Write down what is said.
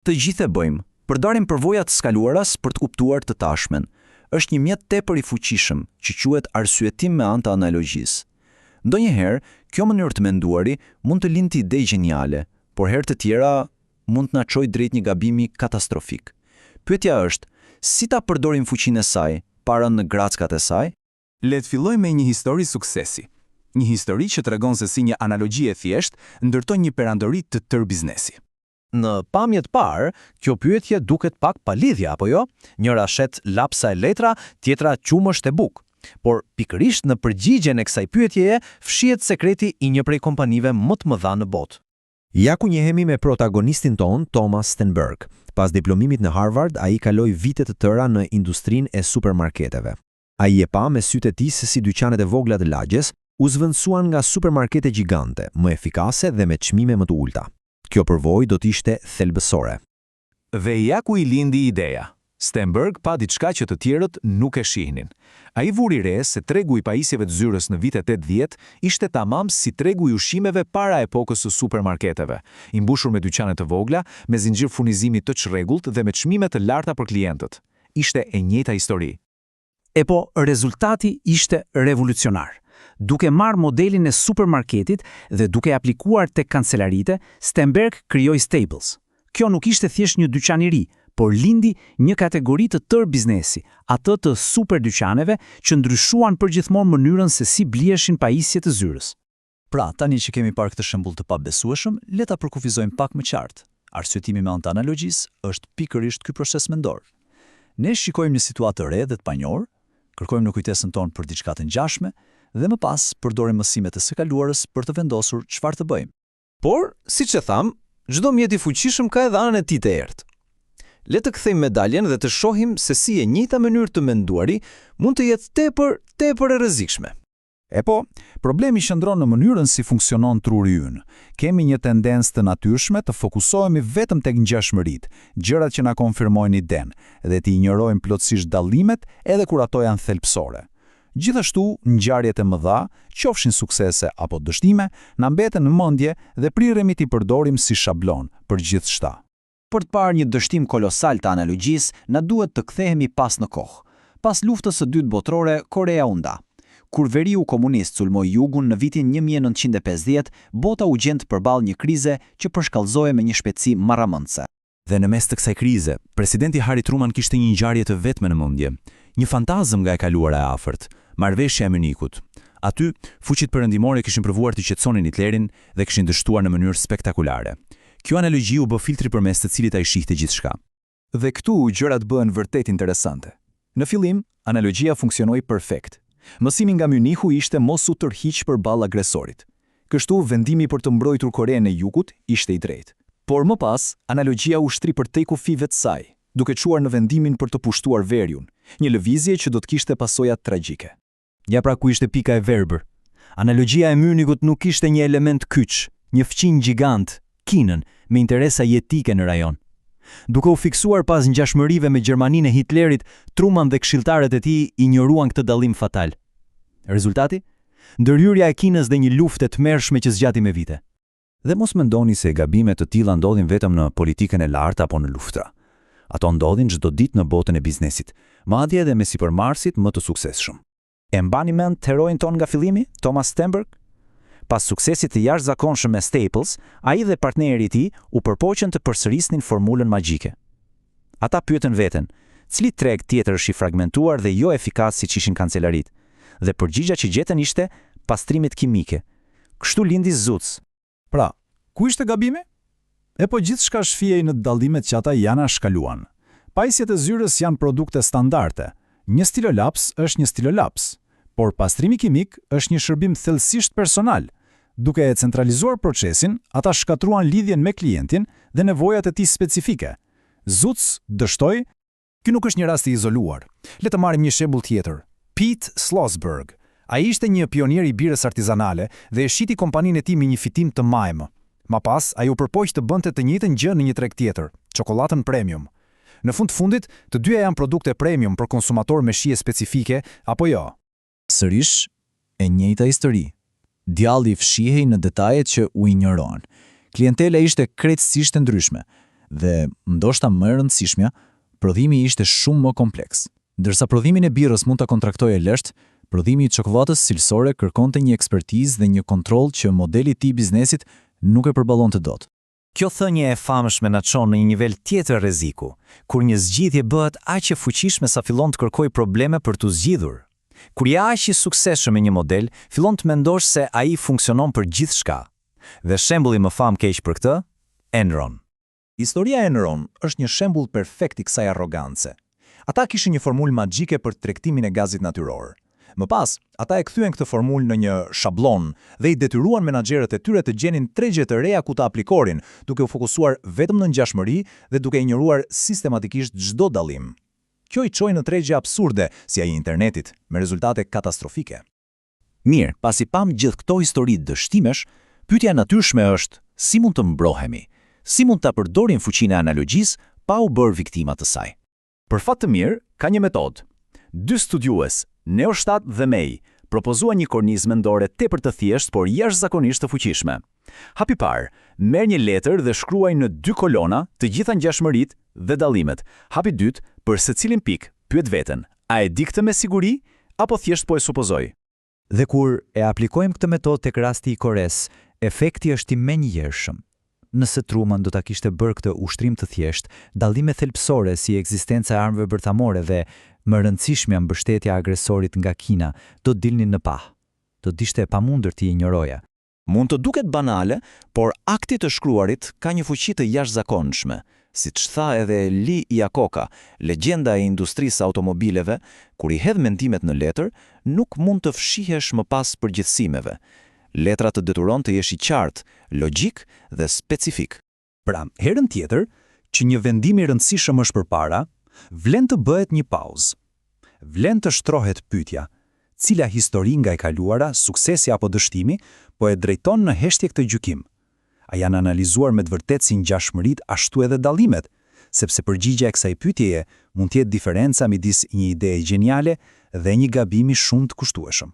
Të gjithë e bëjmë, përdorim përvojat të skaluaras për të kuptuar të tashmen. Është një mjet tepër i fuqishëm që quhet arsyetim me anë të analogjisë. Ndonjëherë, kjo mënyrë të menduari mund të lindë ide geniale, por herë të tjera mund të na çojë drejt një gabimi katastrofik. Pyetja është, si ta përdorim fuqinë e saj, para në grackat e saj? Le të fillojmë me një histori suksesi. Një histori që tregon se si një analogji e thjeshtë ndërton një perandori të tërë biznesi. Në pamje të parë, kjo pyetje duket pak pa lidhje, apo jo? Njëra shet lapsa e letra, tjetra qumësht e buk. Por pikërisht në përgjigjen e kësaj pyetjeje fshihet sekreti i një prej kompanive më të mëdha në botë. Ja ku njehemi me protagonistin ton, Thomas Stenberg. Pas diplomimit në Harvard, ai kaloi vite të tëra në industrinë e supermarketeve. Ai e pa me sytë e tij se si dyqanet e vogla të lagjes u zvendësuan nga supermarkete gjigante, më efikase dhe me çmime më të ulta. Kjo përvojë do të ishte thelbësore. Dhe ja ku i lindi ideja. Stenberg pa diçka që të tjerët nuk e shihnin. Ai vuri re se tregu i pajisjeve të zyrës në vitet 80 ishte tamam si tregu i ushqimeve para epokës së supermarketeve, i mbushur me dyqane të vogla, me zinxhir furnizimi të çrregullt dhe me çmime të larta për klientët. Ishte e njëjta histori. E po, rezultati ishte revolucionar. Duke marrë modelin e supermarketit dhe duke aplikuar tek kancelarite, Stenberg krijoi Staples. Kjo nuk ishte thjesht një dyqan i ri, por lindi një kategori të tërë biznesi, atë të super dyqaneve që ndryshuan përgjithmonë mënyrën se si blieshin pajisjet të zyrës. Pra, tani që kemi parë këtë shembull të pabesueshëm, le ta përkufizojmë pak më qartë. Arsyetimi me anë të analogjisë është pikërisht ky proces mendor. Ne shikojmë një situatë të re dhe të panjohur, kërkojmë në kujtesën tonë për diçka të ngjashme dhe më pas përdorim mësimet e së kaluarës për të vendosur çfarë të bëjmë. Por, siç e tham, çdo mjet i fuqishëm ka edhe anën e tij të errët. Le të kthejmë medaljen dhe të shohim se si e njëjta mënyrë të menduari mund të jetë tepër e rrezikshme. E po, problemi qëndron në mënyrën si funksionon truri ynë. Kemi një tendencë të natyrshme të fokusohemi vetëm tek ngjashmëritë, gjërat që na konfirmojnë iden, dhe të injorojmë plotësisht dallimet edhe kur ato janë thelbësore. Gjithashtu, ngjarjet e mëdha, qofshin suksese apo dështime, na mbeten në mendje dhe priremi t'i përdorim si shablon për gjithçka. Për të parë një dështim kolosal të analogjisë, na duhet të kthehemi pas në kohë. Pas luftës së dytë botërore, Korea u nda. Kur veriu komunist sulmoi jugun në vitin 1950, bota u gjend përballë një krize që përshkallëzohej me një shpejtësi marramëndse. Dhe në mes të kësaj krize, presidenti Harry Truman kishte një ngjarje të vetme në mendje, një fantazëm nga e kaluara e afërt, marrëveshja e Munikut. Aty, fuqitë perëndimore kishin provuar të qetësonin Hitlerin dhe kishin dështuar në mënyrë spektakolare. Kjo analogji u bë filtri përmes të cilit ai shihte gjithçka. Dhe këtu gjërat bëhen vërtet interesante. Në fillim, analogjia funksionoi perfekt. Mësimi nga Munichu ishte mos u tërhiq përballë agresorit. Kështu vendimi për të mbrojtur Korenë e Jugut ishte i drejtë. Por më pas, analogjia u shtri përtej kufive të saj, duke çuar në vendimin për të pushtuar veriun, një lëvizje që do të kishte pasoja tragjike. Ja pra ku ishte pika e verbër. Analogjia e Munikut nuk ishte një element kyç, një fqinj gjigant, Kinën, me interesa jetike në rajon. Duke u fiksuar pas ngjashmërive me Gjermaninë e Hitlerit, Truman dhe këshilltarët e tij injoruan këtë dallim fatal. Rezultati? Ndërhyrja e Kinës dhe një lufte të tmerrshme që zgjati me vite. Dhe mos mendoni se gabimet të tilla ndodhin vetëm në politikën e lartë apo në luftra. Ato ndodhin çdo ditë në botën e biznesit, madje edhe me sipërmarrësit më të suksesshëm. E mbani mend heroin ton nga fillimi, Thomas Stenberg? Pas suksesit të jashtëzakonshëm me Staples, ai dhe partneri i tij u përpoqën të përsërisnin formulën magjike. Ata pyetën veten, cili treg tjetër është i fragmentuar dhe jo efikas siç ishin kancelarit? Dhe përgjigja që gjetën ishte pastrimet kimike. Kështu lindi Zutz. Pra, ku ishte gabimi? E po gjithçka shfihej në dallimet që ata janë shkaluan. Pajisjet e zyrës janë produkte standarde. Një stilolaps është një stilolaps, por pastrimi kimik është një shërbim thellësisht personal. Duke e centralizuar procesin, ata shkatruan lidhjen me klientin dhe nevojat e tij specifike. Zutz dështoi, ky nuk është një rast i izoluar. Le të marrim një shembull tjetër. Pete Schlossberg. Ai ishte një pionier i birës artizanale dhe e shiti kompaninë e tij me një fitim të majmë. Më pas, ai u përpoq të bënte të njëjtën gjë në një treg tjetër, çokoladën premium. Në fund të fundit, të dyja janë produkte premium për konsumator me shije specifike apo jo. Sërish, e njëjta histori. Djalli fshihej në detajet që u injorohen. Klientela ishte krejtësisht e ndryshme. Dhe ndoshta më e rëndësishmja, prodhimi ishte shumë më kompleks. Ndërsa prodhimin e birrës mund ta kontraktojë lehtë, prodhimi i çokoladës cilësore kërkonte një ekspertizë dhe një kontroll që modeli i tij biznesit nuk e përballonte dot. Kjo thënie e famshme na çon në një nivel tjetër rreziku, kur një zgjidhje bëhet aq e fuqishme sa fillon të kërkojë probleme për t'u zgjidhur. Kur je aq i suksesshëm me një model, fillon të mendosh se ai funksionon për gjithçka. Dhe shembulli më famkeq për këtë, Enron. Historia e Enron është një shembull perfekt i kësaj arrogance. Ata kishin një formulë magjike për tregtimin e gazit natyror. Më pas, ata e kthyen këtë formulë në një shablon dhe i detyruan menaxherët e tyre të gjenin tregje të reja ku ta aplikorin, duke u fokusuar vetëm në ngjashmëri dhe duke injoruar sistematikisht çdo dallim. Kjo i çoi në tregje absurde, si ai i internetit, me rezultate katastrofike. Mirë, pasi pam gjithë këto histori dështimesh, pyetja e natyrshme është: si mund të mbrohemi? Si mund ta përdorim fuqinë e analogjisë pa u bërë viktima të saj? Për fat të mirë, ka një metodë. Dy studiues, Neostat dhe May, propozuan një kornizë mendore tepër të thjeshtë, por jashtëzakonisht të fuqishme. Hapi parë, merr një letër dhe shkruaj në 2 kolona të gjitha ngjashmëritë dhe dallimet. Hapi dytë, për secilin pikë, pyet veten: a e di këtë me siguri apo thjesht po e supozoj? Dhe kur e aplikojmë këtë metodë tek rasti i Kores, efekti është i menjëhershëm. Nëse Truman do ta kishte bërë këtë ushtrim të thjeshtë, dallime thelbësore si ekzistenca e armëve bërthamore dhe më rëndësishmja mbështetja e agresorit nga Kina do dilnin në pah. Do ishte e pamundur t'i injoroja. Mund të duket banale, por akti të shkruarit ka një fuqi të jashtëzakonshme. Siç tha edhe Lee Iacocca, legjenda e industrisë automobileve, kur i hedh mendimet në letër, nuk mund të fshihesh më pas përgjithësimeve. Letra të detyron të jesh i qartë, logjik dhe specifik. Pra, herën tjetër, që një vendim i rëndësishëm është përpara, vlen të bëhet një pauzë. Vlen të shtrohet pyetja: cila histori nga e kaluara, suksesi apo dështimi, po e drejton në heshtje këtë gjykim? A janë analizuar me të vërtetë si ngjashmëritë ashtu edhe dallimet? Sepse përgjigjja e kësaj pyetjeje mund të jetë diferenca midis një idee gjeniale dhe një gabimi shumë të kushtueshëm.